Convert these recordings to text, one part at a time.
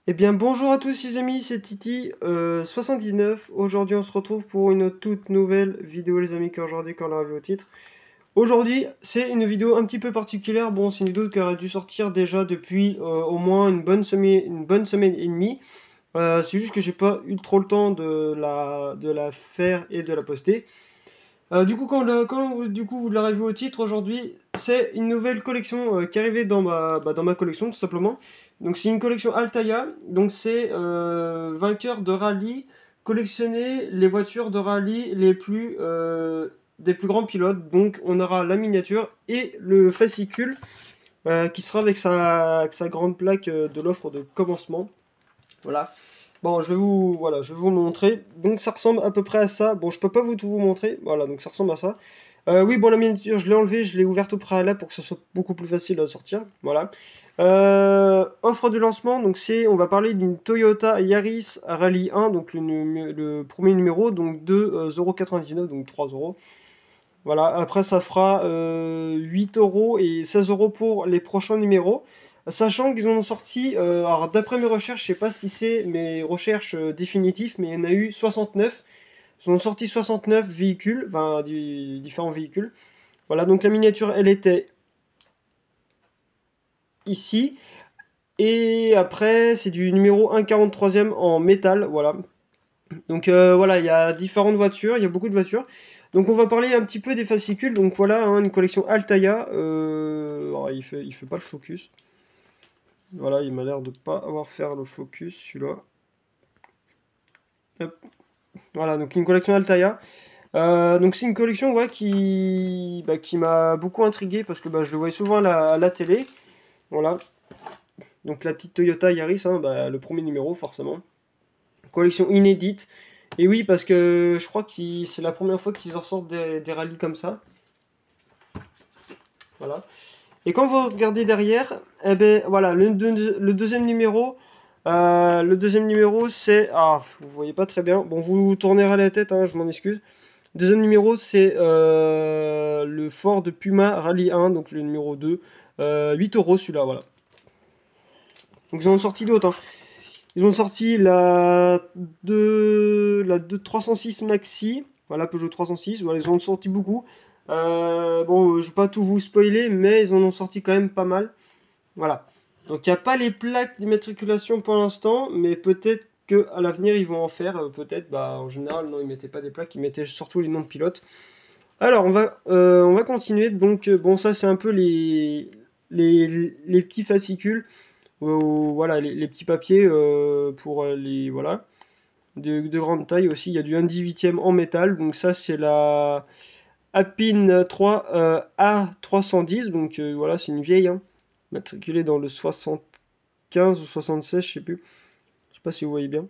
Eh bien bonjour à tous les amis, c'est Titi 79. Aujourd'hui on se retrouve pour une toute nouvelle vidéo les amis, qu'aujourd'hui quand on l'a vu au titre. Aujourd'hui c'est une vidéo un petit peu particulière, bon c'est une vidéo qui aurait dû sortir déjà depuis au moins une bonne semaine et demie. C'est juste que j'ai pas eu trop le temps de la faire et de la poster. Du coup, du coup, vous l'aurez vu au titre, aujourd'hui, c'est une nouvelle collection qui est arrivée dans ma collection, tout simplement. Donc, c'est une collection Altaïa. Donc, c'est vainqueur de rallye, collectionner les voitures de rallye des plus grands pilotes. Donc, on aura la miniature et le fascicule qui sera avec sa grande plaque de l'offre de commencement. Voilà. Bon, voilà, je vais vous montrer. Donc ça ressemble à peu près à ça. Bon, je peux pas tout vous montrer. Voilà, donc ça ressemble à ça. Oui, bon, la miniature, je l'ai enlevée, je l'ai ouverte au préalable pour que ça soit beaucoup plus facile à sortir. Voilà. Offre de lancement, donc on va parler d'une Toyota Yaris Rally 1, donc le premier numéro, donc 2,99 €, donc 3 euros. Voilà, après ça fera 8 euros et 16 euros pour les prochains numéros. Sachant qu'ils en ont sorti, alors d'après mes recherches, je sais pas si c'est mes recherches définitives, mais il y en a eu 69. Ils ont sorti 69 véhicules, enfin différents véhicules. Voilà, donc la miniature, elle était ici. Et après, c'est du numéro 1,43e en métal, voilà. Donc voilà, il y a différentes voitures, il y a beaucoup de voitures. Donc on va parler un petit peu des fascicules. Donc voilà, hein, une collection Altaïa. Alors, il fait pas le focus. Voilà, il m'a l'air de pas avoir fait le focus celui-là. Hop. Voilà, donc une collection Altaïa. Donc c'est une collection ouais, qui m'a beaucoup intrigué parce que je le voyais souvent à la télé. Voilà, donc la petite Toyota Yaris, hein, le premier numéro forcément. Collection inédite. Et oui, parce que je crois que c'est la première fois qu'ils en sortent des rallyes comme ça. Voilà. Et quand vous regardez derrière, eh ben voilà, le deuxième numéro, c'est, ah, vous voyez pas très bien. Bon, vous tournerez la tête, hein, je m'en excuse. Deuxième numéro, c'est le Ford Puma Rally 1, donc le numéro 2. 8 euros celui-là, voilà. Donc ils en ont sorti d'autres, hein. Ils ont sorti la 306 Maxi, voilà, Peugeot 306, voilà, ils en ont sorti beaucoup. Bon, je vais pas tout vous spoiler, mais ils en ont sorti quand même pas mal. Voilà. Donc il n'y a pas les plaques d'immatriculation pour l'instant, mais peut-être qu'à l'avenir ils vont en faire. Peut-être, en général, non, ils mettaient pas des plaques, ils mettaient surtout les noms de pilotes. Alors on va continuer. Donc bon, ça c'est un peu les petits fascicules. Voilà, les petits papiers pour les. Voilà. De grande taille aussi. Il y a du 1/18e en métal. Donc ça c'est la Alpine 3 A310. Donc voilà, c'est une vieille, hein, matriculée dans le 75 ou 76, je sais plus. Je sais pas si vous voyez bien.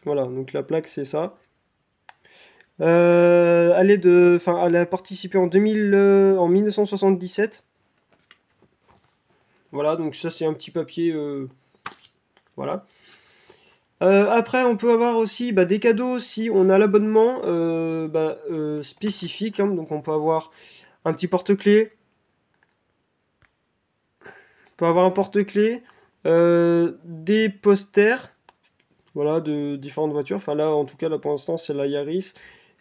Voilà, donc la plaque c'est ça. Elle a participé en 1977. Voilà, donc ça c'est un petit papier. Voilà. Après, on peut avoir aussi des cadeaux si on a l'abonnement spécifique, hein. Donc on peut avoir un petit porte-clés, on peut avoir un porte-clés, des posters, voilà, de différentes voitures. Enfin là, en tout cas, là pour l'instant, c'est la Yaris.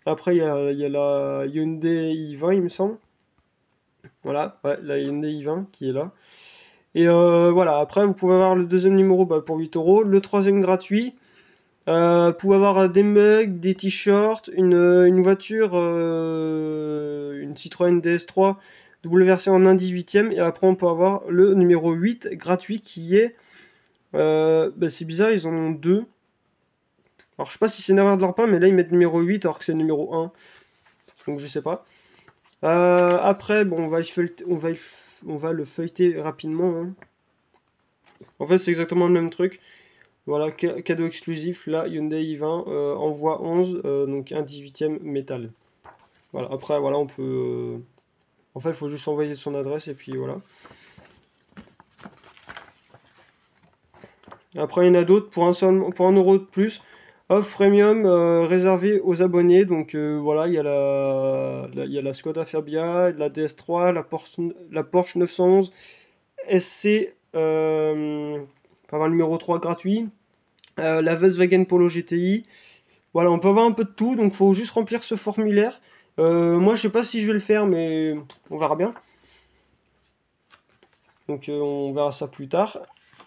Après, il y a la Hyundai i20, il me semble. Voilà, ouais, la Hyundai i20 qui est là. Et voilà, après, vous pouvez avoir le deuxième numéro pour 8 euros, le troisième gratuit. Vous pouvez avoir des mugs, des t-shirts, une voiture, une Citroën DS3, double version en 1/18e. Et après, on peut avoir le numéro 8 gratuit qui est. C'est bizarre, ils en ont deux. Alors, je sais pas si c'est une erreur de leur part, mais là, ils mettent numéro 8 alors que c'est numéro 1. Donc, je sais pas. Après, bon, on va le feuilleter rapidement, hein. En fait, c'est exactement le même truc. Voilà, cadeau exclusif, là, Hyundai i20, envoi 11, donc 1/18e métal. Voilà, après, voilà, on peut. En fait, il faut juste envoyer son adresse et puis voilà. Après, il y en a d'autres pour 1 € de plus. Offre premium réservé aux abonnés. Donc voilà, il y a la Skoda Fabia, la DS3, la Porsche 911, SC on peut avoir le numéro 3 gratuit. La Volkswagen Polo GTI. Voilà, on peut avoir un peu de tout, donc faut juste remplir ce formulaire. Moi, je sais pas si je vais le faire, mais on verra bien. Donc, on verra ça plus tard.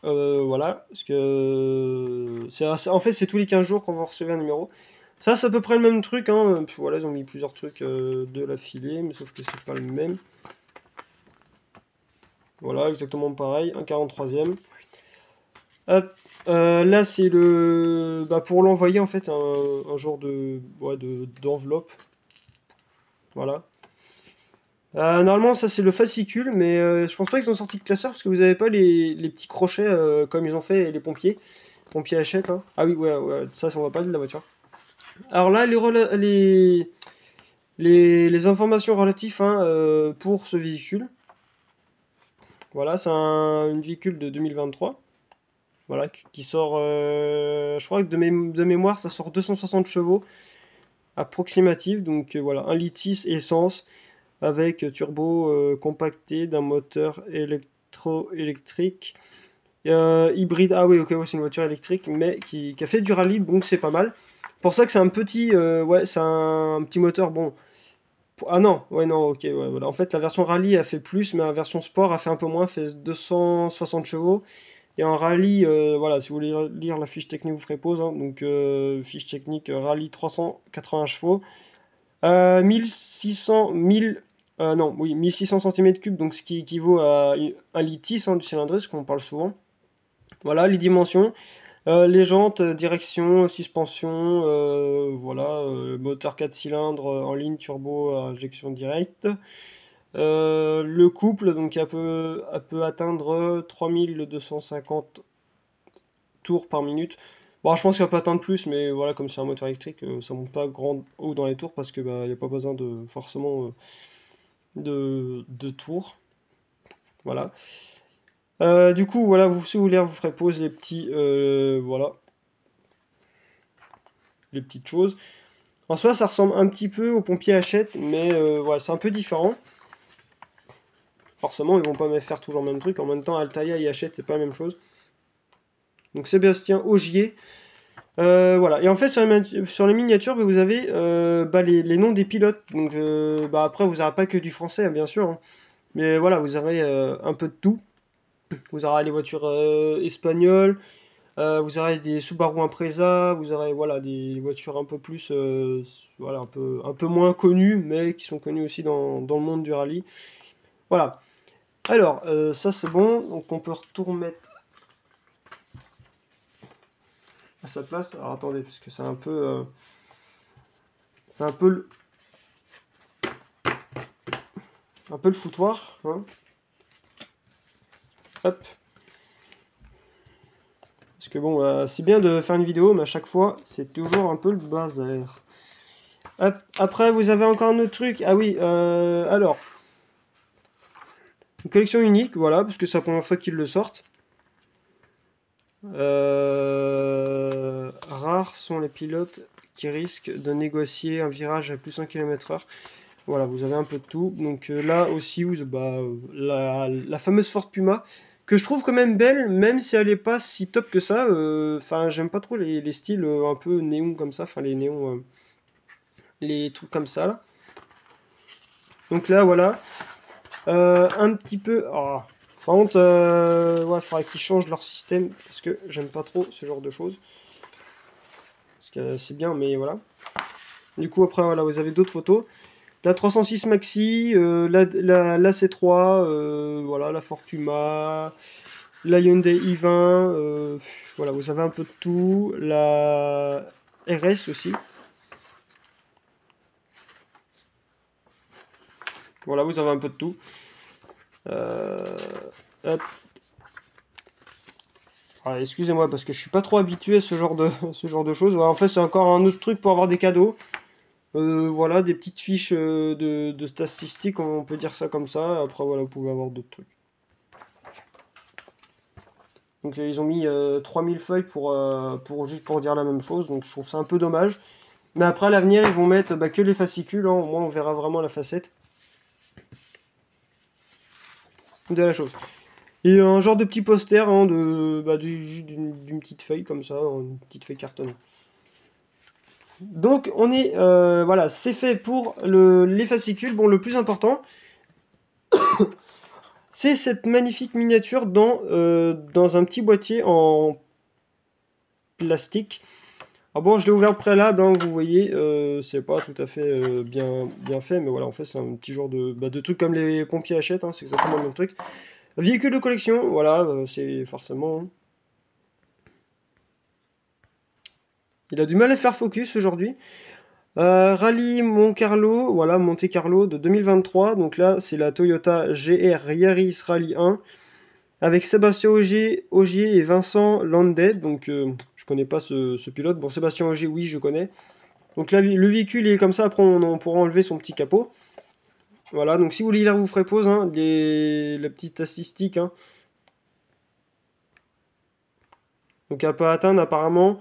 Voilà, parce que en fait, c'est tous les 15 jours qu'on va recevoir un numéro. Ça, c'est à peu près le même truc, hein. Puis voilà, ils ont mis plusieurs trucs de l'affilée, mais sauf que c'est pas le même. Voilà, exactement pareil, un 43e. Hop, là, c'est le... Bah, pour l'envoyer, en fait, un genre de... Ouais, d'enveloppe. Voilà. Normalement, ça, c'est le fascicule, mais je pense pas qu'ils ont sorti de classeur, parce que vous avez pas les petits crochets, comme ils ont fait les pompiers. Pompiers achètent, hein. Ah oui, ouais, ouais, ça, on va pas de la voiture. Alors là, les informations relatives, hein, pour ce véhicule. Voilà, c'est une véhicule de 2023. Voilà, qui sort, je crois que de mémoire, ça sort 260 chevaux approximatif. Donc voilà, 1,6 litre essence avec turbo compacté d'un moteur électrique. Hybride, ah oui, ok, ouais, c'est une voiture électrique, mais qui a fait du rallye, donc c'est pas mal. Pour ça que c'est un petit, ouais, c'est un petit moteur, bon. Ah non, ouais, non, ok, ouais, voilà. En fait, la version rallye a fait plus, mais la version sport a fait un peu moins, fait 260 chevaux. Et en rallye, voilà, si vous voulez lire la fiche technique, vous ferez pause, hein. Donc, fiche technique, rallye 380 chevaux. 1600, 1000, non, oui, 1600 cm3, donc ce qui équivaut à un litre 6, hein, du cylindrée, ce qu'on parle souvent. Voilà, les dimensions. Les jantes, direction, suspension, voilà, moteur 4 cylindres en ligne turbo à injection directe. Le couple, donc elle peut atteindre 3250 tours par minute. Bon, je pense qu'elle peut atteindre plus, mais voilà, comme c'est un moteur électrique, ça monte pas grand haut dans les tours parce que bah, y a pas besoin de forcément de tours. Voilà. Du coup, voilà, si vous voulez, vous ferez pause les petits, voilà, les petites choses. En soi, ça ressemble un petit peu aux pompiers Hachette, mais voilà, c'est un peu différent. Forcément, ils vont pas faire toujours le même truc. En même temps, Altaïa et Hachette, c'est pas la même chose. Donc Sébastien Augier. Voilà. Et en fait, sur les miniatures, bah, vous avez bah, les noms des pilotes. Donc bah, après, vous n'aurez pas que du français, hein, bien sûr, hein. Mais voilà, vous aurez un peu de tout. Vous aurez les voitures espagnoles. Vous aurez des Subaru Impreza, vous aurez voilà, des voitures un peu plus, voilà, un peu moins connues, mais qui sont connues aussi dans le monde du rallye. Voilà. Alors, ça c'est bon, donc on peut tout remettre à sa place. Alors attendez, parce que c'est un peu, un peu le foutoir, hein. Hop. Parce que bon, c'est bien de faire une vidéo, mais à chaque fois, c'est toujours un peu le bazar. Hop. Après, vous avez encore un autre truc. Ah oui, alors. Une collection unique, voilà, parce que c'est la première fois qu'ils le sortent. Rares sont les pilotes qui risquent de négocier un virage à plus 100 km/h. Voilà, vous avez un peu de tout. Donc là aussi, bah, la fameuse Ford Puma, que je trouve quand même belle, même si elle n'est pas si top que ça. Enfin, j'aime pas trop les styles un peu néon comme ça, enfin les néons, les trucs comme ça là. Donc là, voilà. Un petit peu... Oh. Par contre, ouais, il faudrait qu'ils changent leur système, parce que j'aime pas trop ce genre de choses. Parce que c'est bien, mais voilà. Du coup, après, voilà, vous avez d'autres photos. La 306 Maxi, la C3, voilà, la Fortuna, la Hyundai i20, voilà, vous avez un peu de tout. La RS aussi. Voilà, vous avez un peu de tout. Hop. Ah, excusez-moi parce que je suis pas trop habitué à ce genre de choses. Ouais, en fait, c'est encore un autre truc pour avoir des cadeaux. Voilà, des petites fiches de statistiques, on peut dire ça comme ça. Après, voilà, vous pouvez avoir d'autres trucs. Donc, ils ont mis 3000 feuilles juste pour dire la même chose. Donc, je trouve ça un peu dommage. Mais après, à l'avenir, ils vont mettre bah, que les fascicules, hein. Au moins, on verra vraiment la facette de la chose. Et un genre de petit poster hein, d'une petite feuille comme ça, une petite feuille cartonnée. Donc on est voilà, c'est fait pour les fascicules. Bon, le plus important, c'est cette magnifique miniature dans un petit boîtier en plastique. Ah bon, je l'ai ouvert au préalable, hein, vous voyez, c'est pas tout à fait bien fait, mais voilà, en fait, c'est un petit genre de truc comme les pompiers achètent, hein, c'est exactement le même truc. Véhicule de collection, voilà, c'est forcément. Il a du mal à faire focus aujourd'hui. Rallye Monte-Carlo, voilà, Monte-Carlo de 2023, donc là, c'est la Toyota GR Yaris Rally 1, avec Sébastien Ogier et Vincent Landet, donc je connais pas ce pilote. Bon, Sébastien Ogier, oui, je connais. Donc là, le véhicule est comme ça, après on pourra enlever son petit capot. Voilà, donc si vous voulez, là, vous ferez pause, hein, la petite statistique. Hein. Donc elle peut atteindre apparemment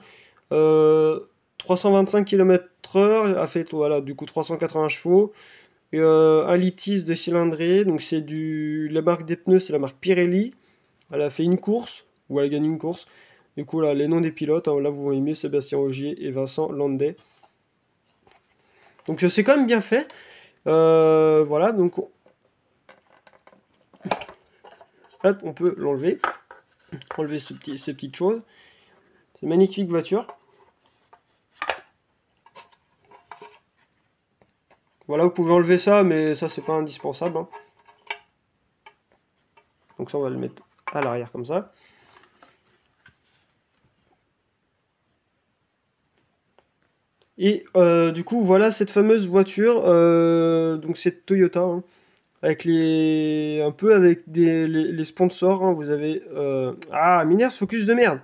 325 km/h, a fait voilà, du coup 380 chevaux. Et, 1 litre de cylindrée, donc c'est la marque des pneus, c'est la marque Pirelli. Elle a fait une course, ou elle a gagné une course. Du coup, là, les noms des pilotes, hein, là, vous voyez mieux Sébastien Ogier et Vincent Landet. Donc, c'est quand même bien fait. Voilà, donc, hop, on peut l'enlever. Enlever ces petites choses. C'est une magnifique voiture. Voilà, vous pouvez enlever ça, mais ça, c'est pas indispensable. Hein. Donc, ça, on va le mettre à l'arrière comme ça. Et du coup, voilà cette fameuse voiture. Donc, c'est Toyota. Hein. Avec un peu avec les sponsors, hein, vous avez... Ah, Miners Focus de merde.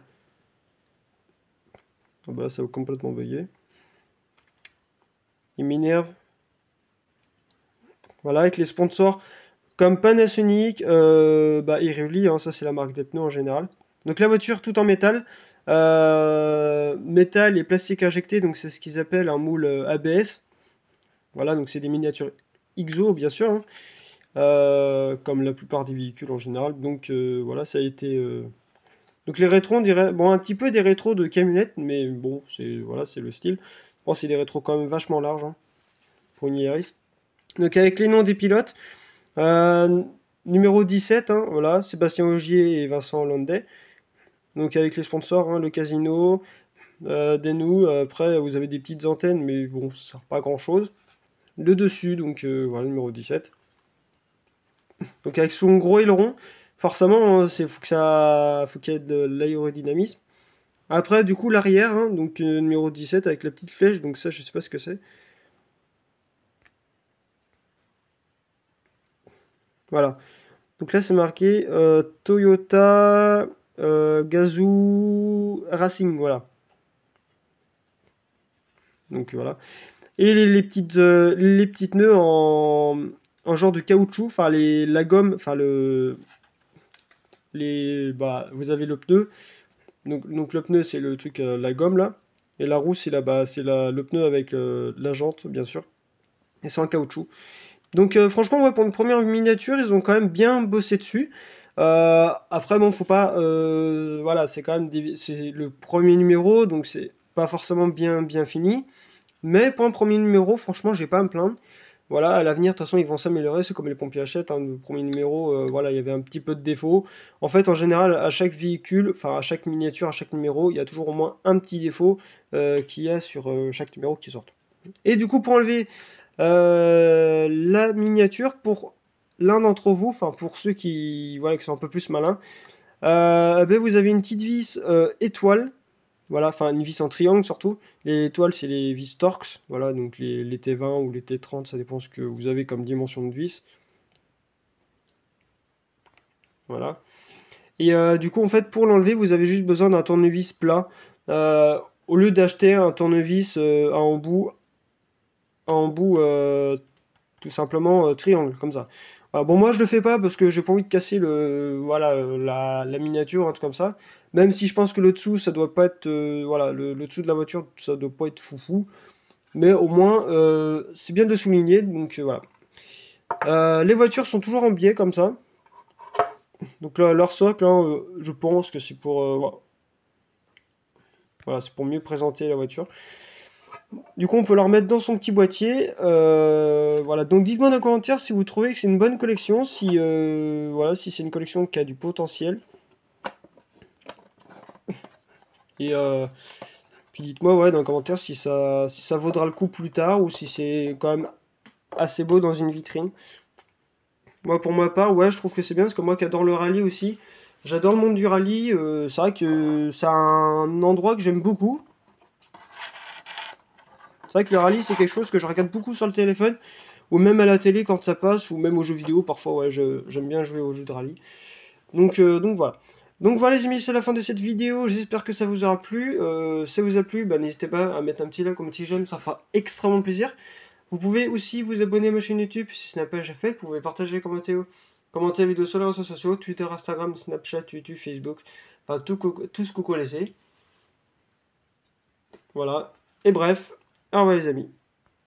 Ah bah là, ça va complètement bugger. Il m'énerve. Voilà, avec les sponsors comme Panasonic, Iruli, hein, ça c'est la marque des pneus en général. Donc la voiture tout en métal. Métal et plastique injecté, donc c'est ce qu'ils appellent un moule ABS. Voilà, donc c'est des miniatures XO, bien sûr. Hein. Comme la plupart des véhicules en général. Donc voilà, ça a été. Donc les rétros, on dirait, bon, un petit peu des rétros de camionnettes, mais bon, c'est voilà, c'est le style. Bon, c'est des rétros quand même vachement larges hein, pour une Yaris. Donc avec les noms des pilotes, euh, numéro 17, hein, voilà, Sébastien Ogier et Vincent Landet. Donc avec les sponsors, hein, le Casino, Denou. Après, vous avez des petites antennes, mais bon, ça sert pas à grand chose. Le dessus, donc voilà, numéro 17. Donc avec son gros aileron, forcément, hein, faut qu'il y ait de l'aérodynamisme. Après, du coup, l'arrière, hein, donc numéro 17 avec la petite flèche, donc ça, je sais pas ce que c'est. Voilà. Donc là, c'est marqué Toyota Gazoo Racing, voilà. Donc voilà. Et les petites nœuds en genre de caoutchouc, enfin la gomme, enfin vous avez le pneu. Donc le pneu, c'est le truc, la gomme là. Et la roue, le pneu avec la jante, bien sûr. Et c'est en caoutchouc. Donc franchement, ouais, pour une première miniature, ils ont quand même bien bossé dessus. Après, bon, faut pas... voilà, c'est quand même c'est le premier numéro, donc c'est pas forcément bien fini. Mais pour un premier numéro, franchement, j'ai pas à me plaindre. Voilà, à l'avenir, de toute façon, ils vont s'améliorer. C'est comme les pompiers achètent. Hein, le premier numéro, voilà, il y avait un petit peu de défaut. En fait, en général, à chaque véhicule, enfin à chaque miniature, à chaque numéro, il y a toujours au moins un petit défaut qu'il y a sur chaque numéro qui sort. Et du coup, pour enlever la miniature, pour l'un d'entre vous, enfin pour ceux voilà, qui sont un peu plus malins, vous avez une petite vis étoile. Voilà, enfin une vis en triangle surtout. Les étoiles, c'est les vis Torx. Voilà, donc les T20 ou les T30, ça dépend ce que vous avez comme dimension de vis. Voilà. Et du coup, en fait, pour l'enlever, vous avez juste besoin d'un tournevis plat. Au lieu d'acheter un tournevis à embout tout simplement triangle, comme ça. Voilà, bon, moi, je le fais pas parce que j'ai pas envie de casser voilà, la miniature, un truc comme ça. Même si je pense que le dessous, ça doit pas être... voilà, le dessous de la voiture, ça doit pas être foufou. Mais au moins, c'est bien de souligner, donc voilà. Les voitures sont toujours en biais, comme ça. Donc là, leur socle, hein, je pense que c'est pour... voilà, c'est pour mieux présenter la voiture. Du coup, on peut la remettre dans son petit boîtier. Voilà, donc dites-moi dans les commentaires si vous trouvez que c'est une bonne collection, si, voilà, si c'est une collection qui a du potentiel. Et puis dites-moi ouais, dans les commentaires si ça vaudra le coup plus tard ou si c'est quand même assez beau dans une vitrine. Moi, pour ma part, ouais, je trouve que c'est bien parce que moi qui adore le rallye aussi, j'adore le monde du rallye. C'est vrai que c'est un endroit que j'aime beaucoup. C'est vrai que le rallye, c'est quelque chose que je regarde beaucoup sur le téléphone, ou même à la télé quand ça passe, ou même aux jeux vidéo. Parfois, ouais, j'aime bien jouer aux jeux de rallye. Donc voilà. Donc voilà les amis, c'est la fin de cette vidéo. J'espère que ça vous aura plu. Si ça vous a plu, bah, n'hésitez pas à mettre un petit like, un petit j'aime, ça fera extrêmement plaisir. Vous pouvez aussi vous abonner à ma chaîne YouTube si ce n'est pas déjà fait. Vous pouvez partager, commenter la vidéo sur les réseaux sociaux, Twitter, Instagram, Snapchat, YouTube, Facebook. Enfin, tout ce que vous connaissez. Voilà. Et bref, au revoir les amis.